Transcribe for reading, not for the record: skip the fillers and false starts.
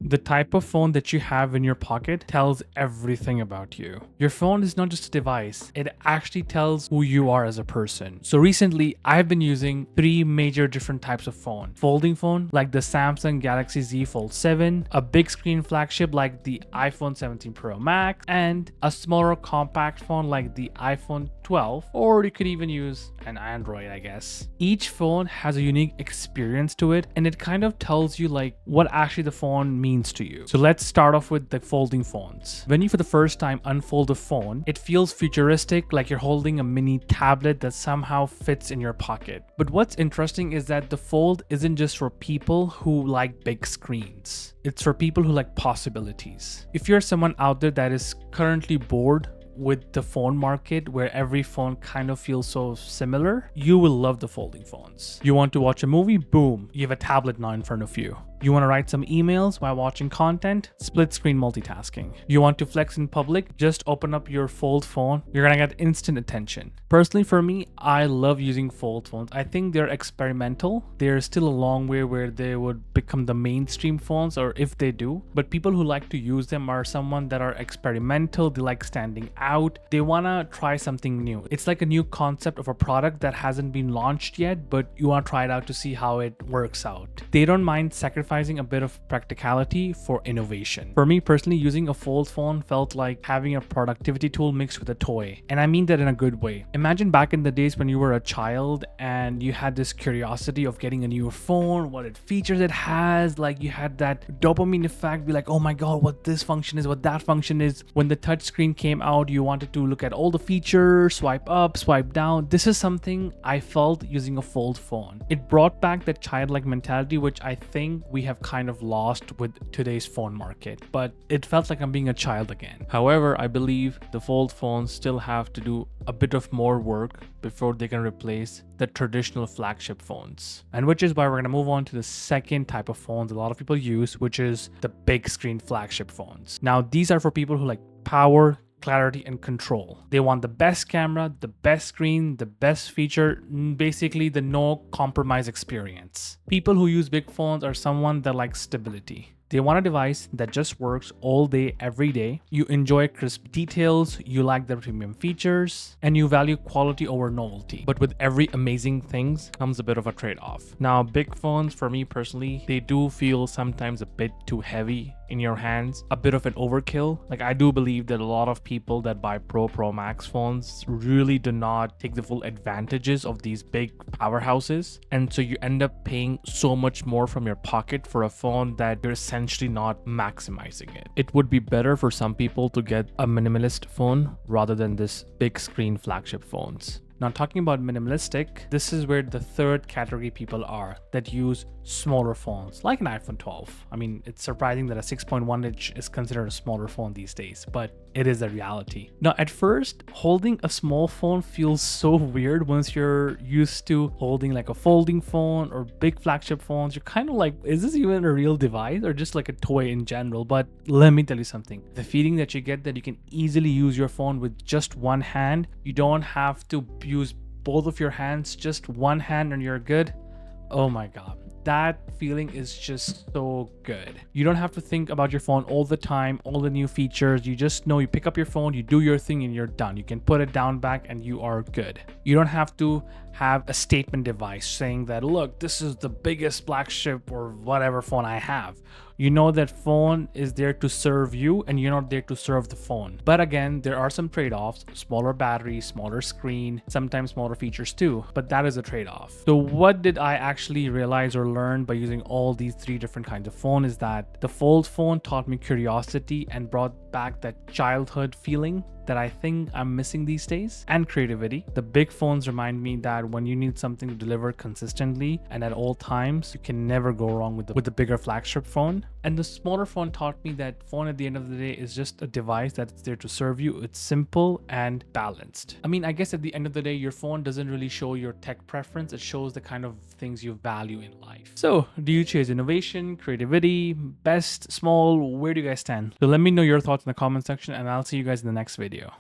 The type of phone that you have in your pocket tells everything about you. Your phone is not just a device, it actually tells who you are as a person. So recently, I've been using three major different types of phone. Folding phone like the Samsung Galaxy Z Fold 7, a big screen flagship like the iPhone 17 Pro Max, and a smaller compact phone like the iPhone 12, or you could even use an Android, I guess. Each phone has a unique experience to it, and it kind of tells you like what actually the phone means to you. So let's start off with the folding phones. When you for the first time unfold a phone, it feels futuristic, like you're holding a mini tablet that somehow fits in your pocket. But what's interesting is that the Fold isn't just for people who like big screens. It's for people who like possibilities. If you're someone out there that is currently bored with the phone market where every phone kind of feels so similar, you will love the folding phones. You want to watch a movie? Boom, you have a tablet now in front of you. You want to write some emails while watching content? Split screen multitasking. You want to flex in public? Just open up your fold phone. You're gonna get instant attention. Personally, for me, I love using fold phones. I think they're experimental. They're still a long way where they would become the mainstream phones, or if they do. But people who like to use them are someone that are experimental. They like standing out. They wanna try something new. It's like a new concept of a product that hasn't been launched yet, but you wanna try it out to see how it works out. They don't mind sacrificing a bit of practicality for innovation. For me personally, using a fold phone felt like having a productivity tool mixed with a toy. And I mean that in a good way. Imagine back in the days when you were a child and you had this curiosity of getting a new phone, what features it has, like you had that dopamine effect, be like, oh my god, what this function is, what that function is. When the touch screen came out, you wanted to look at all the features, swipe up, swipe down. This is something I felt using a fold phone. It brought back that childlike mentality, which I think we have kind of lost with today's phone market, but it felt like I'm being a child again. However, I believe the fold phones still have to do a bit of more work before they can replace the traditional flagship phones. And which is why we're going to move on to the second type of phones a lot of people use, which is the big screen flagship phones. Now, these are for people who like power, clarity, and control. They want the best camera, the best screen, the best feature, basically the no compromise experience. People who use big phones are someone that likes stability. They want a device that just works all day, every day. You enjoy crisp details, you like the premium features, and you value quality over novelty. But with every amazing thing comes a bit of a trade-off. Now, big phones, for me personally, they do feel sometimes a bit too heavy in your hands, a bit of an overkill. Like, I do believe that a lot of people that buy Pro Max phones really do not take the full advantages of these big powerhouses. And so you end up paying so much more from your pocket for a phone that you're essentially not maximizing it. It would be better for some people to get a minimalist phone rather than this big screen flagship phones. Now, talking about minimalistic, this is where the third category people are that use smaller phones, like an iPhone 12. I mean, it's surprising that a 6.1 inch is considered a smaller phone these days, but it is a reality. Now, at first, holding a small phone feels so weird once you're used to holding like a folding phone or big flagship phones. You're kind of like, is this even a real device or just like a toy in general? But let me tell you something. The feeling that you get that you can easily use your phone with just one hand, you don't have to use both of your hands, just one hand and you're good. Oh my god, that feeling is just so good. You don't have to think about your phone all the time, all the new features. You just know you pick up your phone, you do your thing, and you're done. You can put it down back and you are good. You don't have to have a statement device saying that, look, this is the biggest flagship or whatever phone I have. You know that phone is there to serve you and you're not there to serve the phone. But again, there are some trade-offs: smaller battery, smaller screen, sometimes smaller features too, but that is a trade-off. So what did I actually realize or learn by using all these three different kinds of phone is that the fold phone taught me curiosity and brought back that childhood feeling that I think I'm missing these days, and creativity. The big phones remind me that when you need something to deliver consistently and at all times, you can never go wrong with the bigger flagship phone. And the smaller phone taught me that phone at the end of the day is just a device that's there to serve you. It's simple and balanced. I mean, I guess at the end of the day, your phone doesn't really show your tech preference. It shows the kind of things you value in life. So do you chase innovation, creativity, best, small? Where do you guys stand? So let me know your thoughts in the comment section and I'll see you guys in the next video.